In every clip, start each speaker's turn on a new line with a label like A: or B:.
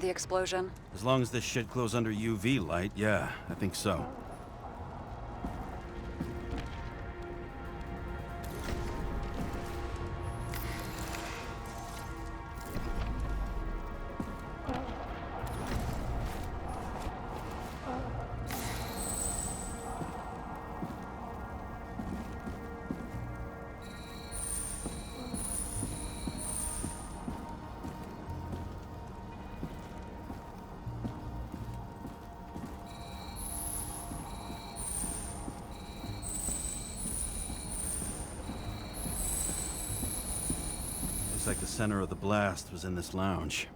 A: The explosion?
B: As long as this shit glows under UV light, yeah, I think so. Looks like the center of the blast was in this lounge.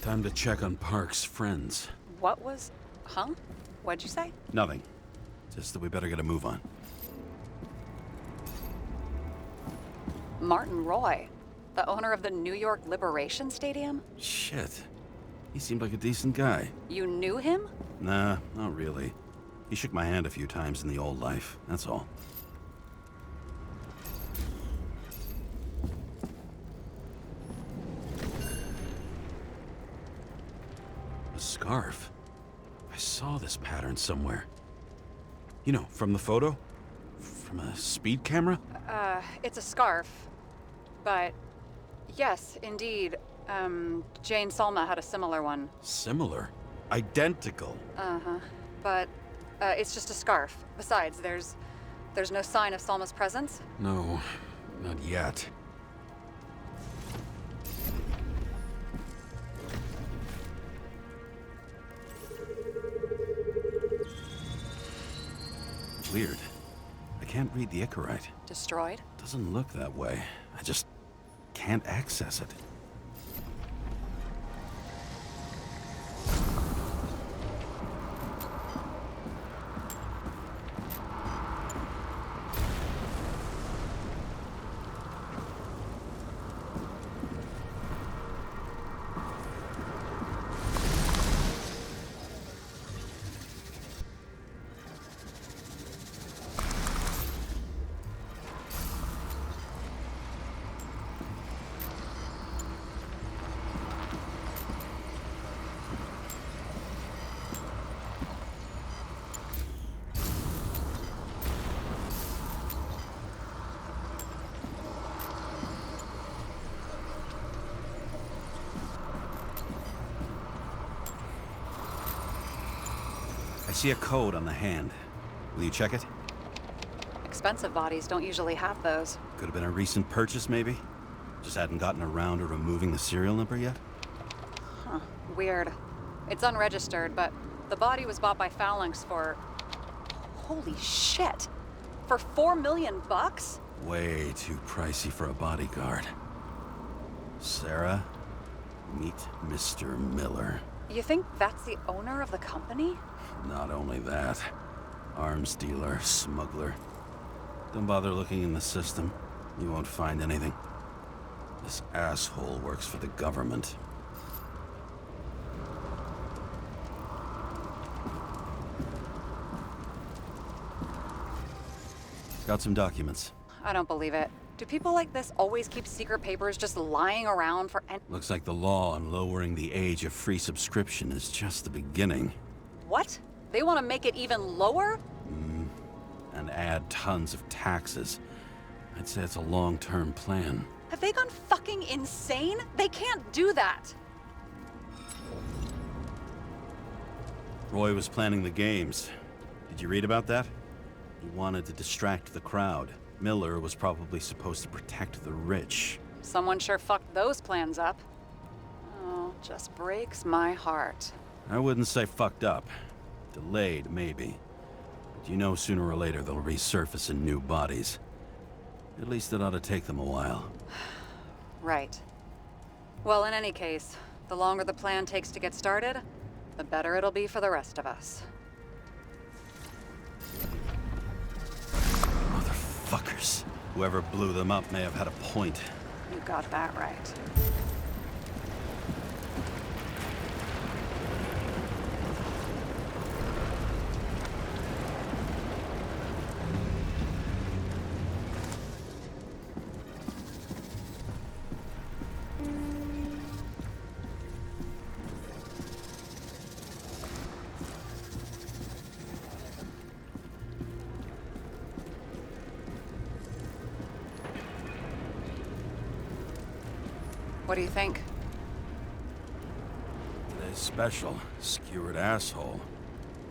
B: Time to check on Park's friends.
A: What was... Huh? What'd you say?
B: Nothing. Just that we better get a move on.
A: Martin Roy, the owner of the New York Liberation Stadium?
B: Shit. He seemed like a decent guy.
A: You knew him?
B: Nah, not really. He shook my hand a few times in the old life, that's all. A scarf? I saw this pattern somewhere. You know, from the photo? From a speed camera?
A: It's a scarf. But... Yes, indeed. Jane Salma had a similar one.
B: Similar? Identical?
A: Uh-huh. But, it's just a scarf. Besides, there's no sign of Salma's presence.
B: No, not yet. Weird. I can't read the Icarite.
A: Destroyed?
B: Doesn't look that way. I just can't access it. I see a code on the hand. Will you check it?
A: Expensive bodies don't usually have those.
B: Could have been a recent purchase, maybe? Just hadn't gotten around to removing the serial number yet?
A: Huh. Weird. It's unregistered, but the body was bought by Phalanx for... Holy shit! For $4 million bucks?
B: Way too pricey for a bodyguard. Sarah, meet Mr. Miller.
A: You think that's the owner of the company?
B: Not only that, arms dealer, smuggler. Don't bother looking in the system. You won't find anything. This asshole works for the government. Got some documents.
A: I don't believe it. Do people like this always keep secret papers just lying around for
B: Looks like the law on lowering the age of free subscription is just the beginning.
A: What? They want to make it even lower?
B: And add tons of taxes. I'd say it's a long-term plan.
A: Have they gone fucking insane? They can't do that!
B: Roy was planning the games. Did you read about that? He wanted to distract the crowd. Miller was probably supposed to protect the rich.
A: Someone sure fucked those plans up. Oh, just breaks my heart.
B: I wouldn't say fucked up. Delayed, maybe. But you know sooner or later they'll resurface in new bodies. At least it ought to take them a while.
A: Right. Well, in any case, the longer the plan takes to get started, the better it'll be for the rest of us.
B: Motherfuckers. Whoever blew them up may have had a point.
A: You got that right. What do you think?
B: Today's special, skewered asshole.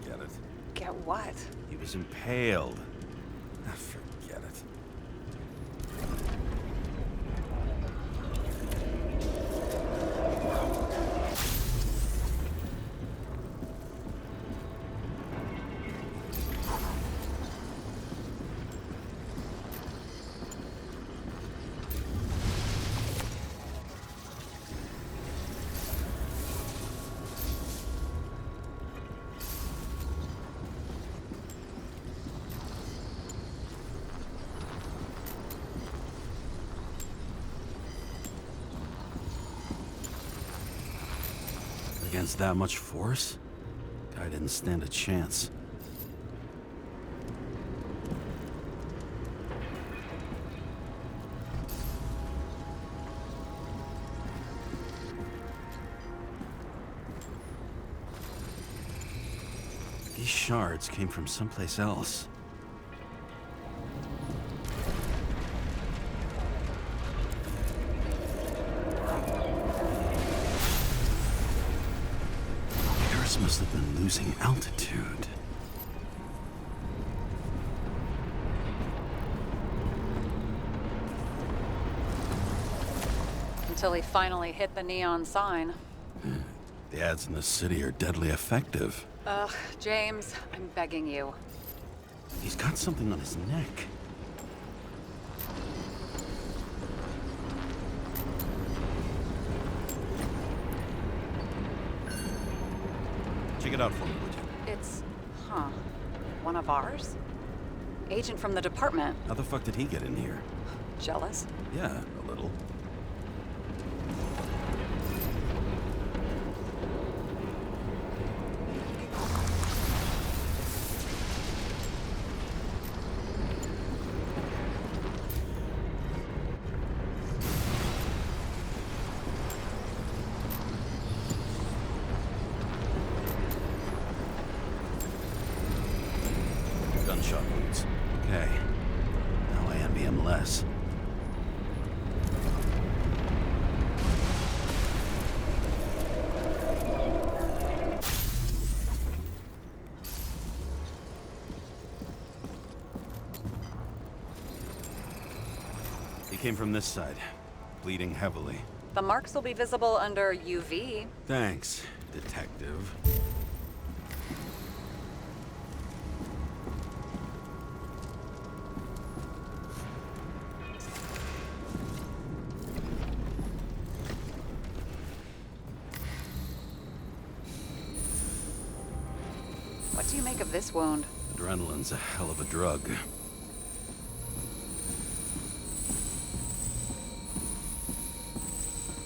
B: Get it?
A: Get what?
B: He was impaled. Forget it. Against that much force? Guy didn't stand a chance. These shards came from someplace else. Paris must have been losing altitude.
A: Until he finally hit the neon sign.
B: The ads in the city are deadly effective.
A: Ugh, James, I'm begging you.
B: He's got something on his neck. Check it out for me, would you?
A: It's, one of ours? Agent from the department.
B: How the fuck did he get in here?
A: Jealous?
B: Yeah, a little. Gunshot wounds. Okay. Now I envy him less. He came from this side, bleeding heavily.
A: The marks will be visible under UV.
B: Thanks, detective.
A: What do you make of this wound?
B: Adrenaline's a hell of a drug.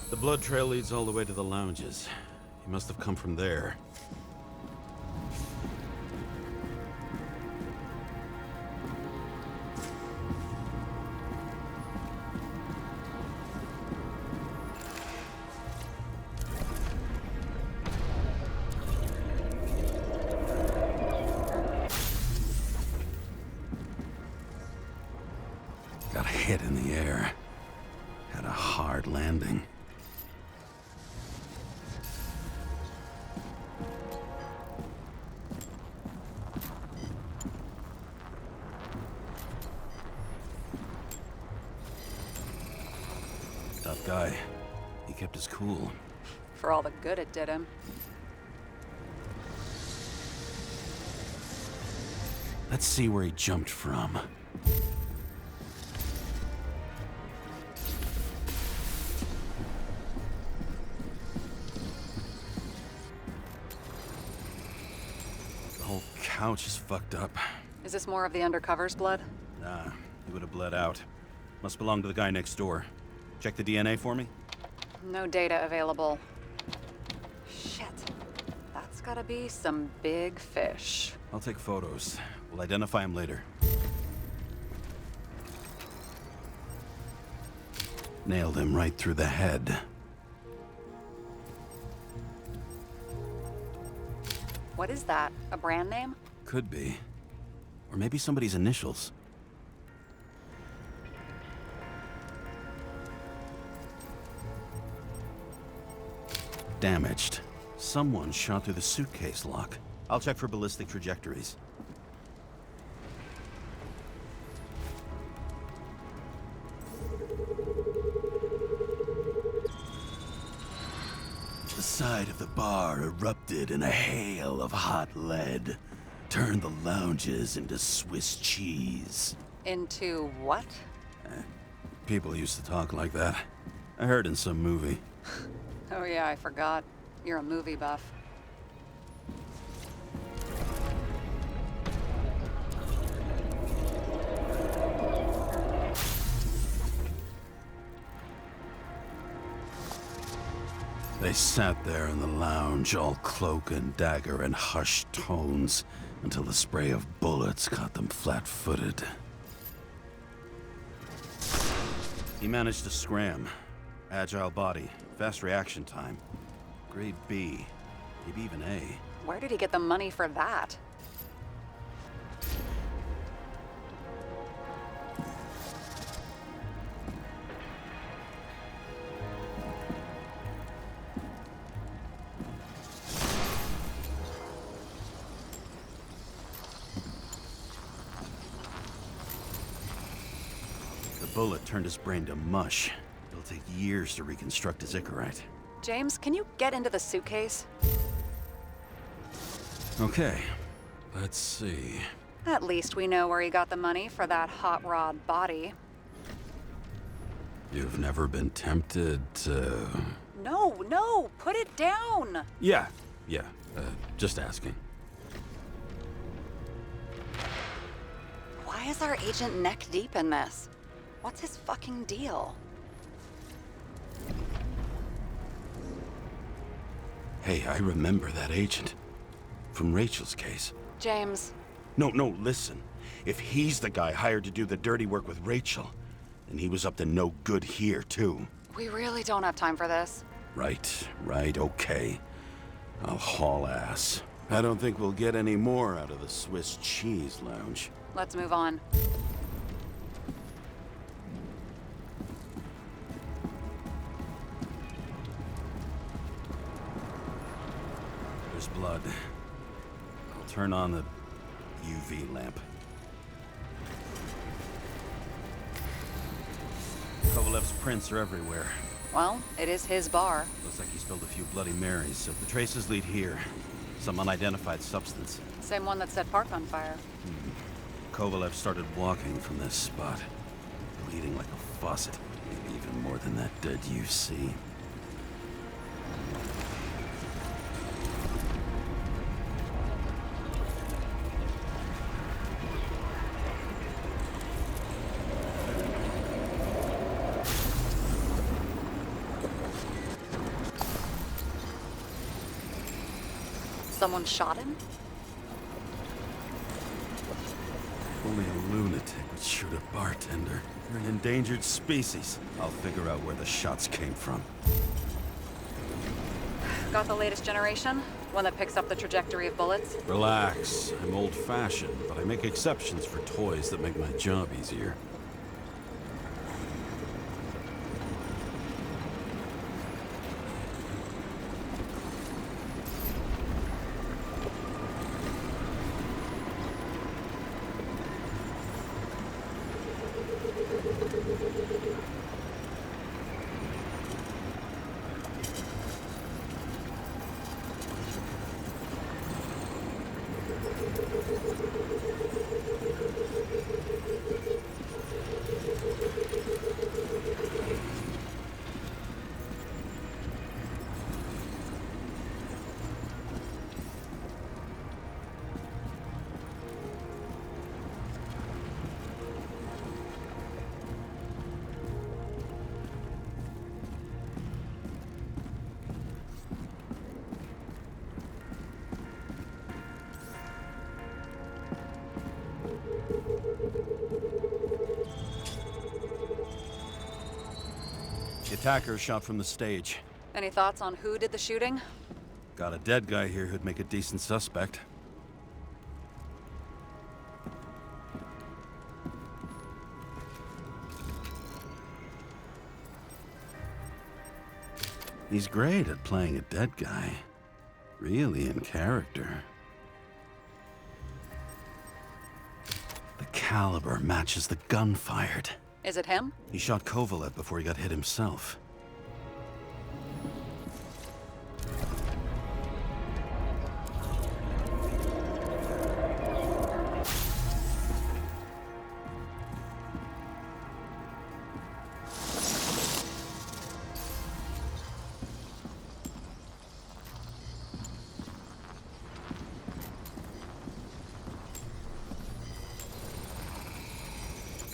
B: The blood trail leads all the way to the lounges. He must have come from there. Got hit in the air. Had a hard landing. Tough guy. He kept his cool.
A: For all the good it did him.
B: Let's see where he jumped from. The whole couch is fucked up.
A: Is this more of the undercover's blood?
B: Nah, he would have bled out. Must belong to the guy next door. Check the DNA for me?
A: No data available. Shit. That's gotta be some big fish.
B: I'll take photos. We'll identify him later. Nailed him right through the head.
A: What is that? A brand name?
B: Could be. Or maybe somebody's initials. damaged. Someone shot through the suitcase lock. I'll check for ballistic trajectories. The side of the bar erupted in a hail of hot lead. Turned the lounges into Swiss cheese.
A: Into what?
B: People used to talk like that. I heard in some movie.
A: Oh yeah, I forgot. You're a movie buff.
B: They sat there in the lounge, all cloak and dagger and hushed tones, until the spray of bullets caught them flat-footed. He managed to scram. Agile body, fast reaction time. Grade B, maybe even A.
A: Where did he get the money for that?
B: The bullet turned his brain to mush. It'll take years to reconstruct his Icarite.
A: James, can you get into the suitcase?
B: Okay, let's see.
A: At least we know where he got the money for that hot rod body.
B: You've never been tempted to...
A: No, put it down!
B: Yeah, just asking.
A: Why is our agent neck deep in this? What's his fucking deal?
B: Hey, I remember that agent. From Rachel's case.
A: James.
B: No, listen. If he's the guy hired to do the dirty work with Rachel, then he was up to no good here, too.
A: We really don't have time for this.
B: Right, okay. I'll haul ass. I don't think we'll get any more out of the Swiss cheese lounge.
A: Let's move on.
B: There's blood. I'll turn on the UV lamp. Kovalev's prints are everywhere.
A: Well, it is his bar.
B: Looks like he spilled a few Bloody Marys, so the traces lead here. Some unidentified substance.
A: Same one that set Park on fire.
B: Kovalev started walking from this spot, bleeding like a faucet. Maybe even more than that dead UC.
A: Someone shot him?
B: Only a lunatic would shoot a bartender. You're an endangered species. I'll figure out where the shots came from.
A: Got the latest generation? One that picks up the trajectory of bullets?
B: Relax. I'm old-fashioned, but I make exceptions for toys that make my job easier. The attacker shot from the stage.
A: Any thoughts on who did the shooting?
B: Got a dead guy here who'd make a decent suspect. He's great at playing a dead guy. Really in character. The caliber matches the gun fired.
A: Is it him?
B: He shot Kovalev before he got hit himself.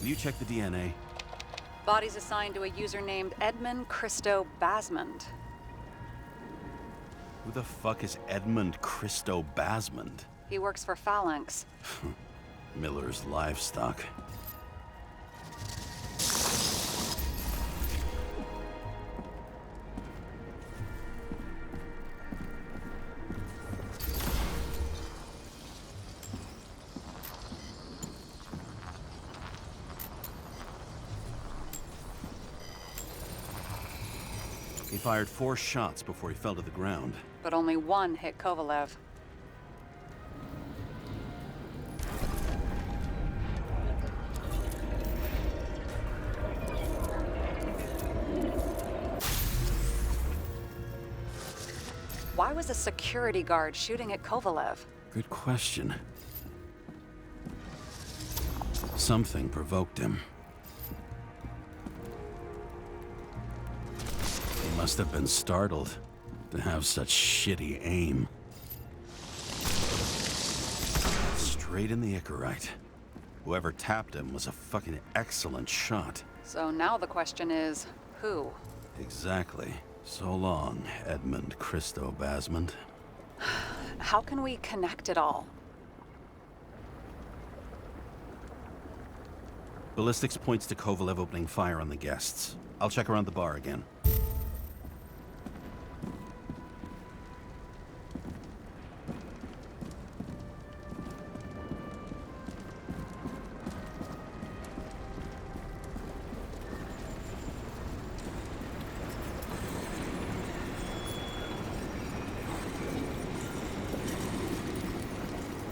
B: Will you check the DNA?
A: Body's assigned to a user named Edmund Christo Basmond.
B: Who the fuck is Edmund Christo Basmond?
A: He works for Phalanx.
B: Miller's livestock. He fired 4 shots before he fell to the ground.
A: But only one hit Kovalev. Why was a security guard shooting at Kovalev?
B: Good question. Something provoked him. He must have been startled to have such shitty aim. Straight in the Icarite. Whoever tapped him was a fucking excellent shot.
A: So now the question is, who?
B: Exactly. So long, Edmund Christo Basmond.
A: How can we connect it all?
B: Ballistics points to Kovalev opening fire on the guests. I'll check around the bar again.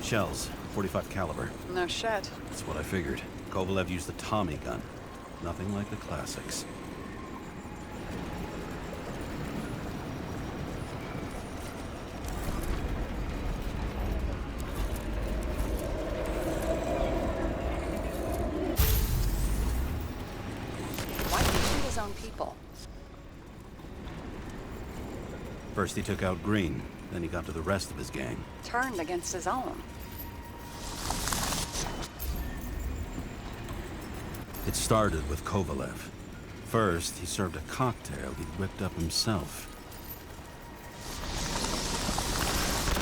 B: Shells, 45 caliber.
A: No shit.
B: That's what I figured. Kovalev used the Tommy gun. Nothing like the classics.
A: Why did he shoot his own people?
B: First he took out Green, then he got to the rest of his gang.
A: Turned against his own.
B: It started with Kovalev. First, he served a cocktail he'd whipped up himself.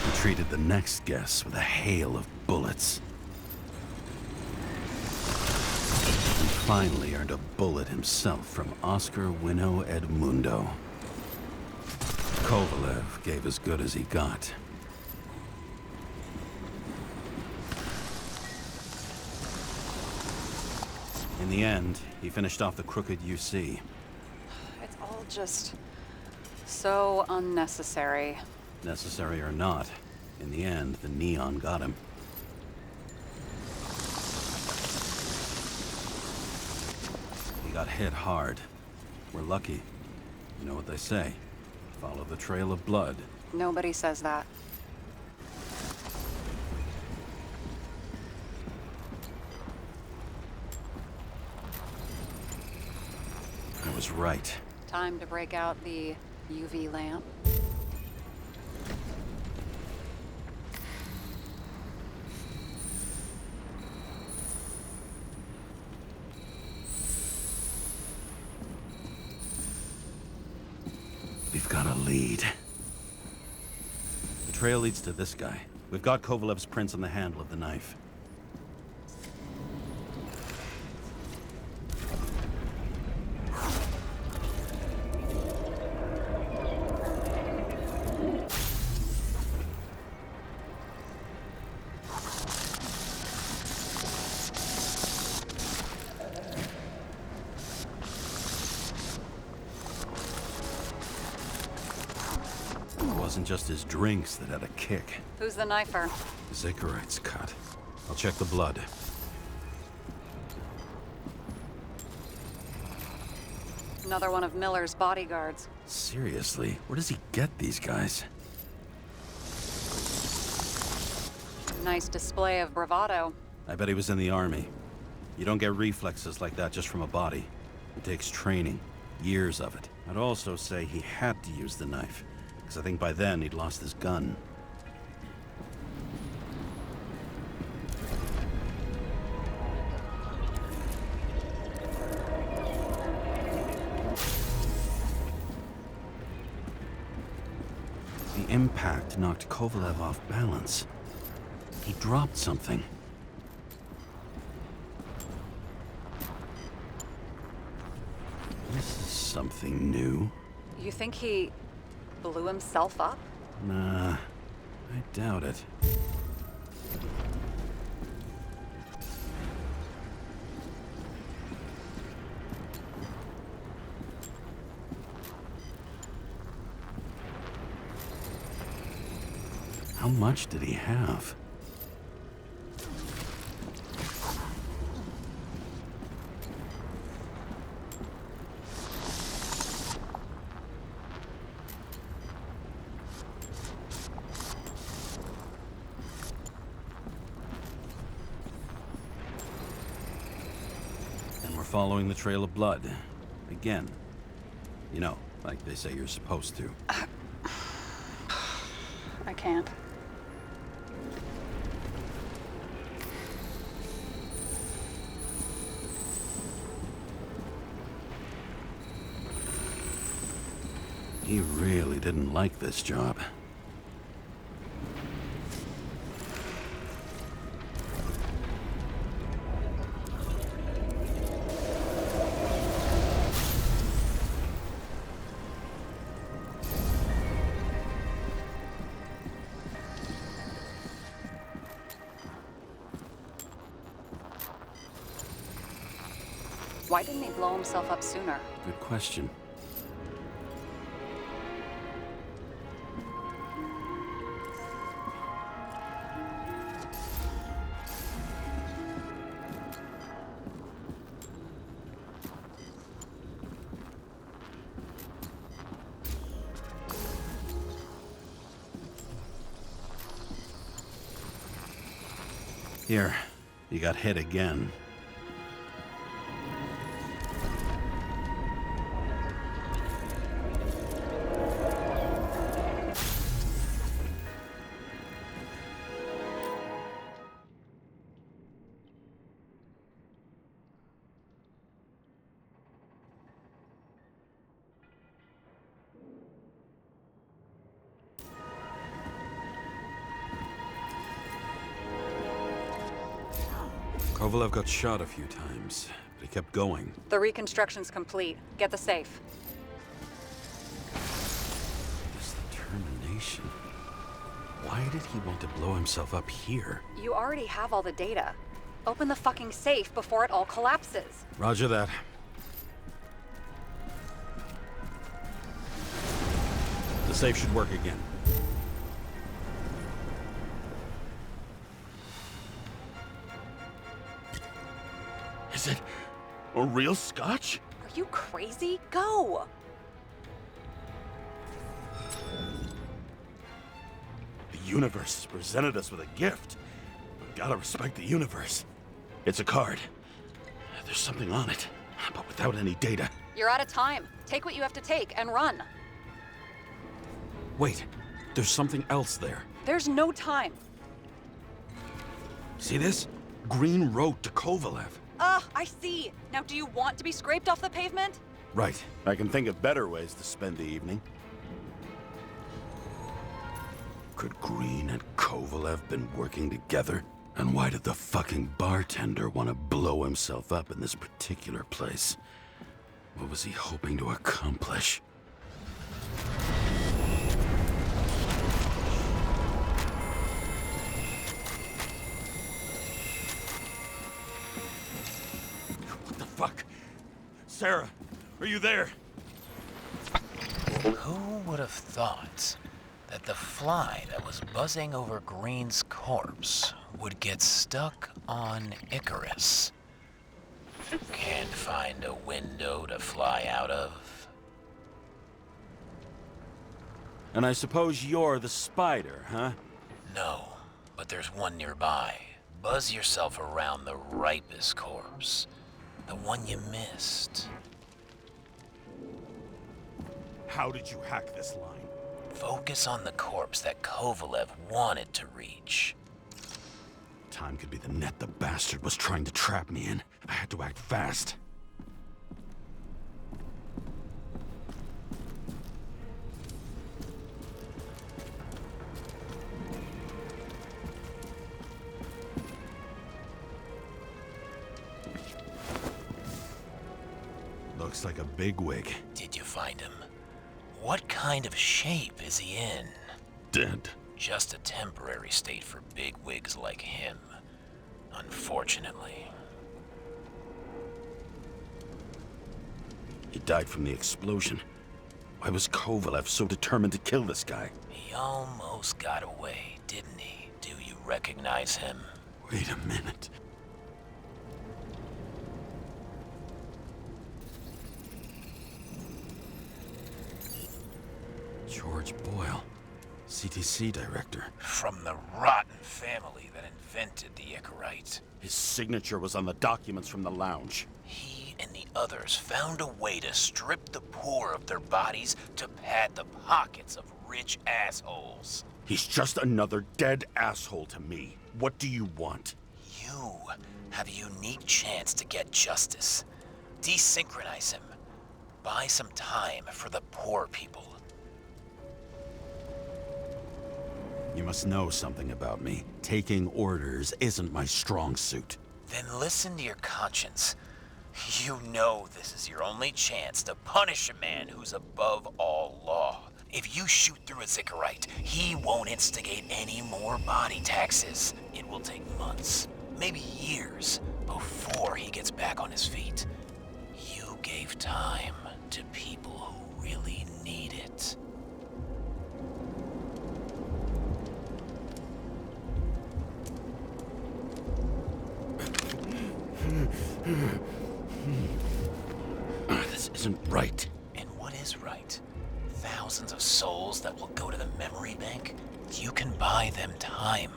B: He treated the next guests with a hail of bullets. And finally earned a bullet himself from Oscar Winnow Edmundo. Kovalev gave as good as he got. In the end, he finished off the crooked UC.
A: It's all just so unnecessary.
B: Necessary or not, in the end, the neon got him. He got hit hard. We're lucky. You know what they say. Follow the trail of blood.
A: Nobody says that.
B: I was right.
A: Time to break out the UV lamp.
B: We've got a lead. The trail leads to this guy. We've got Kovalev's prints on the handle of the knife. wasn't just his drinks that had a kick.
A: Who's the knifer?
B: Zacharite's cut. I'll check the blood.
A: Another one of Miller's bodyguards.
B: Seriously, where does he get these guys?
A: Nice display of bravado.
B: I bet he was in the army. You don't get reflexes like that just from a body. It takes training. Years of it. I'd also say he had to use the knife, because I think by then he'd lost his gun. The impact knocked Kovalev off balance. He dropped something. This is something new.
A: You think he blew himself up?
B: Nah, I doubt it. How much did he have? And we're following the trail of blood. Again. You know, like they say you're supposed to.
A: I can't.
B: He really didn't like this job.
A: Why didn't he blow himself up sooner?
B: Good question. Here, you got hit again. Kovalev got shot a few times, but he kept going.
A: The reconstruction's complete. Get the safe.
B: This determination. Why did he want to blow himself up here?
A: You already have all the data. Open the fucking safe before it all collapses.
B: Roger that. The safe should work again. Is it a real scotch?
A: Are you crazy? Go!
B: The universe has presented us with a gift. We've gotta respect the universe. It's a card. There's something on it, but without any data.
A: You're out of time. Take what you have to take and run.
B: Wait, there's something else there.
A: There's no time.
B: See this? Green wrote to Kovalev.
A: I see. Now do you want to be scraped off the pavement?
B: Right. I can think of better ways to spend the evening. Could Green and Kovalev been working together? And why did the fucking bartender want to blow himself up in this particular place? What was he hoping to accomplish? What the fuck? Sarah, are you there?
C: Who would have thought? that the fly that was buzzing over Green's corpse would get stuck on Icarus. Can't find a window to fly out of?
B: And I suppose you're the spider, huh?
C: No, but there's one nearby. Buzz yourself around the ripest corpse. The one you missed.
B: How did you hack this line?
C: Focus on the corpse that Kovalev wanted to reach.
B: Time could be the net the bastard was trying to trap me in. I had to act fast. Looks like a bigwig.
C: Did you find him? What kind of shape is he in?
B: Dead.
C: Just a temporary state for bigwigs like him, unfortunately.
B: He died from the explosion. Why was Kovalev so determined to kill this guy?
C: He almost got away, didn't he? Do you recognize him?
B: Wait a minute. George Boyle, CTC director.
C: From the rotten family that invented the Icarite.
B: His signature was on the documents from the lounge.
C: He and the others found a way to strip the poor of their bodies to pad the pockets of rich assholes.
B: He's just another dead asshole to me. What do you want?
C: You have a unique chance to get justice. Desynchronize him. Buy some time for the poor people.
B: You must know something about me. Taking orders isn't my strong suit.
C: Then listen to your conscience. You know this is your only chance to punish a man who's above all law. If you shoot through a Icarite, he won't instigate any more body taxes. It will take months, maybe years, before he gets back on his feet. You gave time to people who really need it.
B: This isn't right.
C: And what is right? Thousands of souls that will go to the memory bank? You can buy them time.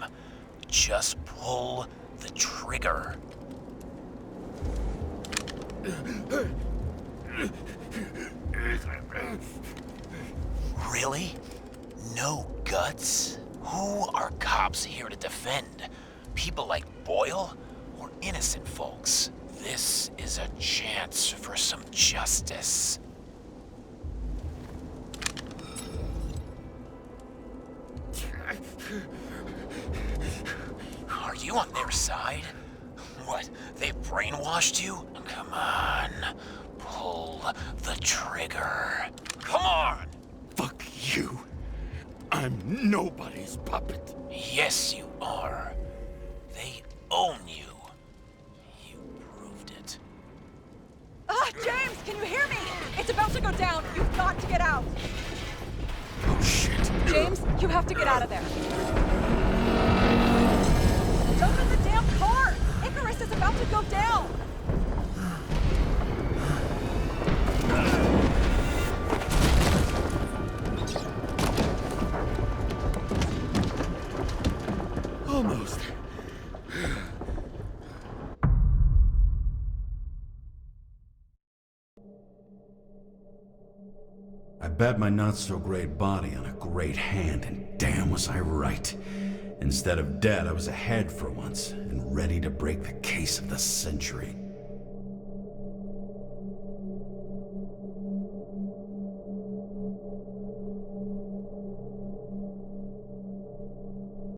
C: Just pull the trigger. Really? No guts? Who are cops here to defend? People like Boyle? Or innocent folks? This is a chance for some justice. Are you on their side? What, they brainwashed you? Come on, pull the trigger. Come on!
B: Fuck you. I'm nobody's puppet.
C: Yes, you are. They own you. You proved it.
A: Ah, James, can you hear me? It's about to go down. You've got to get out.
B: Oh, shit.
A: James, you have to get out of there. Jump in the damn car! Icarus is about to go down!
B: Almost. I bet my not-so-great body on a great hand, and damn was I right. Instead of dead, I was ahead for once, and ready to break the case of the century.